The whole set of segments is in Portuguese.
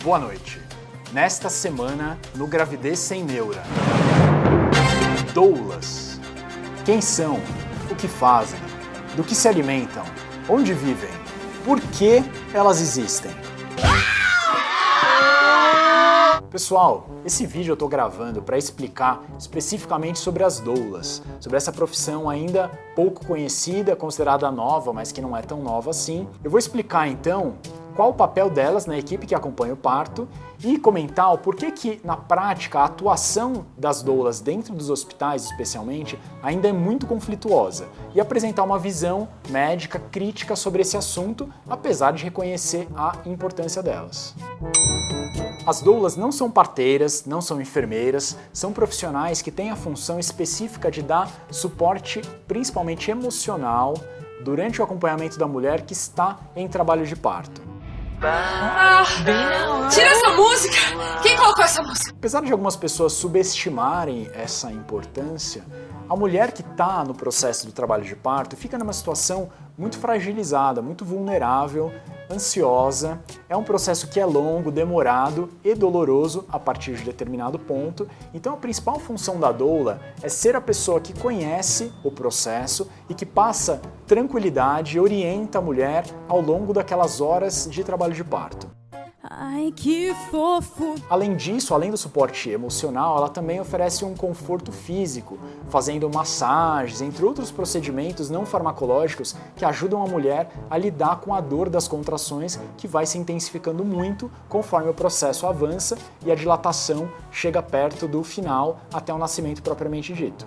Boa noite. Nesta semana, no Gravidez Sem Neura. Doulas. Quem são? O que fazem? Do que se alimentam? Onde vivem? Por que elas existem? Pessoal, esse vídeo eu tô gravando para explicar especificamente sobre as doulas, sobre essa profissão ainda pouco conhecida, considerada nova, mas que não é tão nova assim. Eu vou explicar então qual o papel delas na equipe que acompanha o parto e comentar o porquê que, na prática, a atuação das doulas dentro dos hospitais, especialmente, ainda é muito conflituosa, e apresentar uma visão médica crítica sobre esse assunto, apesar de reconhecer a importância delas. As doulas não são parteiras, não são enfermeiras, são profissionais que têm a função específica de dar suporte, principalmente emocional, durante o acompanhamento da mulher que está em trabalho de parto. Tira essa música! Quem colocou essa música? Apesar de algumas pessoas subestimarem essa importância, a mulher que está no processo do trabalho de parto fica numa situação muito fragilizada, muito vulnerável, ansiosa. É um processo que é longo, demorado e doloroso a partir de determinado ponto. Então a principal função da doula é ser a pessoa que conhece o processo e que passa tranquilidade e orienta a mulher ao longo daquelas horas de trabalho de parto. Ai, que fofo! Além disso, além do suporte emocional, ela também oferece um conforto físico, fazendo massagens, entre outros procedimentos não farmacológicos que ajudam a mulher a lidar com a dor das contrações, que vai se intensificando muito conforme o processo avança e a dilatação chega perto do final até o nascimento propriamente dito.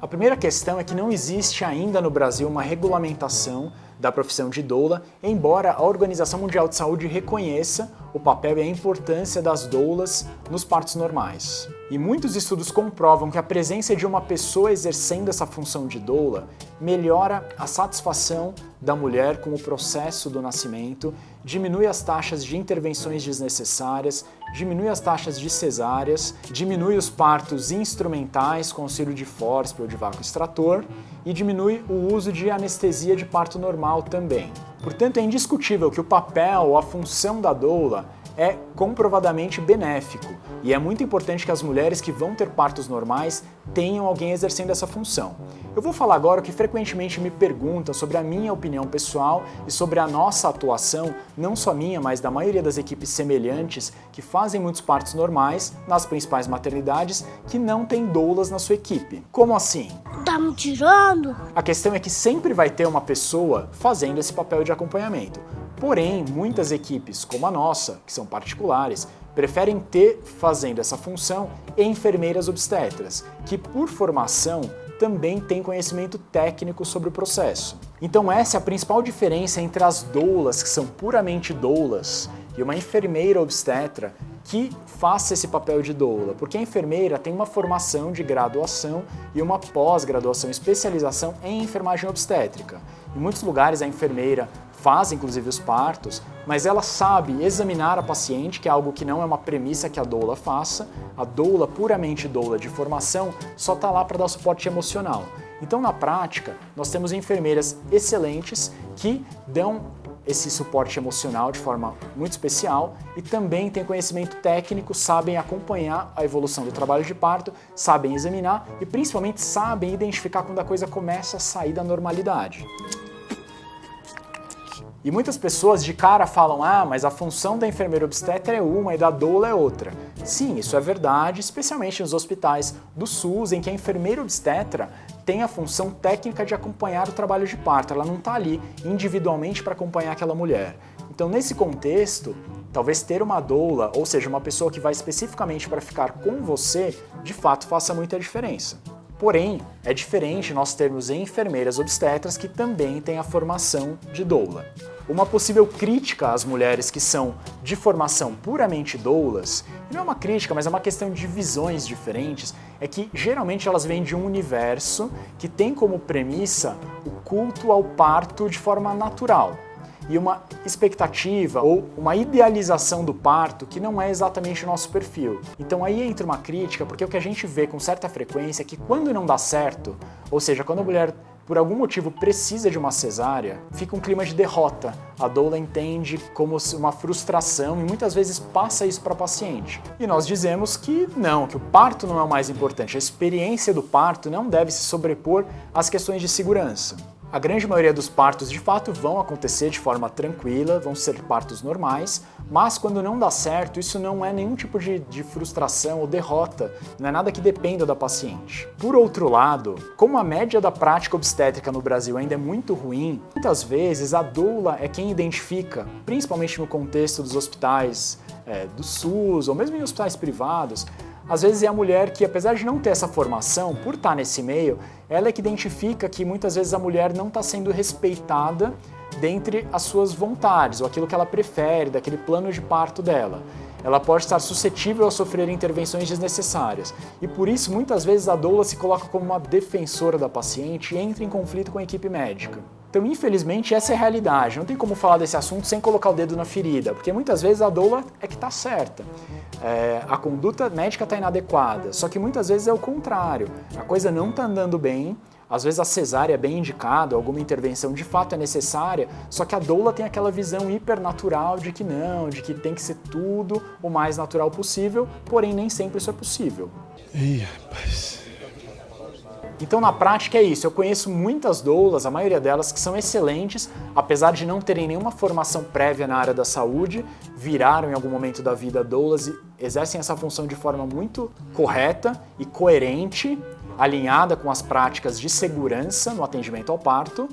A primeira questão é que não existe ainda no Brasil uma regulamentação da profissão de doula, embora a Organização Mundial de Saúde reconheça o papel e a importância das doulas nos partos normais. E muitos estudos comprovam que a presença de uma pessoa exercendo essa função de doula melhora a satisfação da mulher com o processo do nascimento, diminui as taxas de intervenções desnecessárias, diminui as taxas de cesáreas, diminui os partos instrumentais com auxílio de fórceps ou de vácuo extrator e diminui o uso de anestesia de parto normal também. Portanto, é indiscutível que o papel ou a função da doula é comprovadamente benéfico e é muito importante que as mulheres que vão ter partos normais tenham alguém exercendo essa função. Eu vou falar agora o que frequentemente me perguntam sobre a minha opinião pessoal e sobre a nossa atuação, não só minha, mas da maioria das equipes semelhantes que fazem muitos partos normais nas principais maternidades que não têm doulas na sua equipe. Como assim? Tá me tirando? A questão é que sempre vai ter uma pessoa fazendo esse papel de acompanhamento. Porém, muitas equipes, como a nossa, que são particulares, preferem ter fazendo essa função enfermeiras obstetras, que por formação também têm conhecimento técnico sobre o processo. Então essa é a principal diferença entre as doulas, que são puramente doulas, e uma enfermeira obstetra que faça esse papel de doula, porque a enfermeira tem uma formação de graduação e uma pós-graduação, especialização em enfermagem obstétrica. Em muitos lugares a enfermeira faz inclusive os partos, mas ela sabe examinar a paciente, que é algo que não é uma premissa que a doula faça. A doula, puramente doula de formação, só está lá para dar suporte emocional. Então, na prática, nós temos enfermeiras excelentes que dão esse suporte emocional de forma muito especial e também têm conhecimento técnico, sabem acompanhar a evolução do trabalho de parto, sabem examinar e principalmente sabem identificar quando a coisa começa a sair da normalidade. E muitas pessoas de cara falam, mas a função da enfermeira obstetra é uma e da doula é outra. Sim, isso é verdade, especialmente nos hospitais do SUS, em que a enfermeira obstetra tem a função técnica de acompanhar o trabalho de parto. Ela não está ali individualmente para acompanhar aquela mulher. Então, nesse contexto, talvez ter uma doula, ou seja, uma pessoa que vai especificamente para ficar com você, de fato faça muita diferença. Porém, é diferente nós termos enfermeiras obstetras que também têm a formação de doula. Uma possível crítica às mulheres que são de formação puramente doulas, e não é uma crítica, mas é uma questão de visões diferentes, é que geralmente elas vêm de um universo que tem como premissa o culto ao parto de forma natural. E uma expectativa ou uma idealização do parto que não é exatamente o nosso perfil. Então aí entra uma crítica, porque o que a gente vê com certa frequência é que quando não dá certo, ou seja, quando a mulher por algum motivo precisa de uma cesárea, fica um clima de derrota. A doula entende como uma frustração e muitas vezes passa isso para a paciente. E nós dizemos que não, que o parto não é o mais importante. A experiência do parto não deve se sobrepor às questões de segurança. A grande maioria dos partos, de fato, vão acontecer de forma tranquila, vão ser partos normais, mas quando não dá certo, isso não é nenhum tipo de frustração ou derrota, não é nada que dependa da paciente. Por outro lado, como a média da prática obstétrica no Brasil ainda é muito ruim, muitas vezes a doula é quem identifica, principalmente no contexto dos hospitais do SUS ou mesmo em hospitais privados. Às vezes é a mulher que, apesar de não ter essa formação, por estar nesse meio, ela é que identifica que muitas vezes a mulher não está sendo respeitada dentre as suas vontades, ou aquilo que ela prefere, daquele plano de parto dela. Ela pode estar suscetível a sofrer intervenções desnecessárias. E por isso, muitas vezes, a doula se coloca como uma defensora da paciente e entra em conflito com a equipe médica. Então, infelizmente, essa é a realidade. Não tem como falar desse assunto sem colocar o dedo na ferida, porque muitas vezes a doula é que está certa. A conduta médica está inadequada, só que muitas vezes é o contrário. A coisa não está andando bem, às vezes a cesárea é bem indicada, alguma intervenção de fato é necessária, só que a doula tem aquela visão hipernatural de que não, de que tem que ser tudo o mais natural possível, porém nem sempre isso é possível. Ih, rapaz... Então, na prática é isso, eu conheço muitas doulas, a maioria delas que são excelentes, apesar de não terem nenhuma formação prévia na área da saúde, viraram em algum momento da vida doulas e exercem essa função de forma muito correta e coerente, alinhada com as práticas de segurança no atendimento ao parto,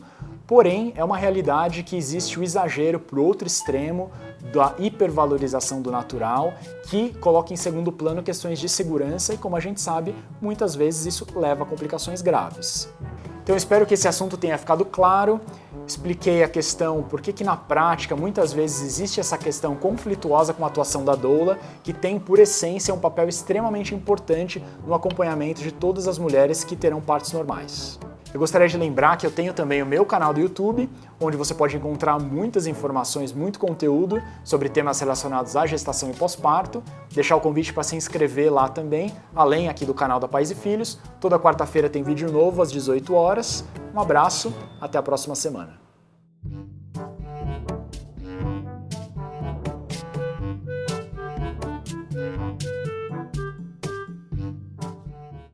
porém é uma realidade que existe o exagero para o outro extremo da hipervalorização do natural, que coloca em segundo plano questões de segurança e, como a gente sabe, muitas vezes isso leva a complicações graves. Então eu espero que esse assunto tenha ficado claro, expliquei a questão por que na prática muitas vezes existe essa questão conflituosa com a atuação da doula, que tem por essência um papel extremamente importante no acompanhamento de todas as mulheres que terão partos normais. Eu gostaria de lembrar que eu tenho também o meu canal do YouTube, onde você pode encontrar muitas informações, muito conteúdo sobre temas relacionados à gestação e pós-parto. Deixar o convite para se inscrever lá também, além aqui do canal da Pais e Filhos. Toda quarta-feira tem vídeo novo às 18 horas. Um abraço, até a próxima semana.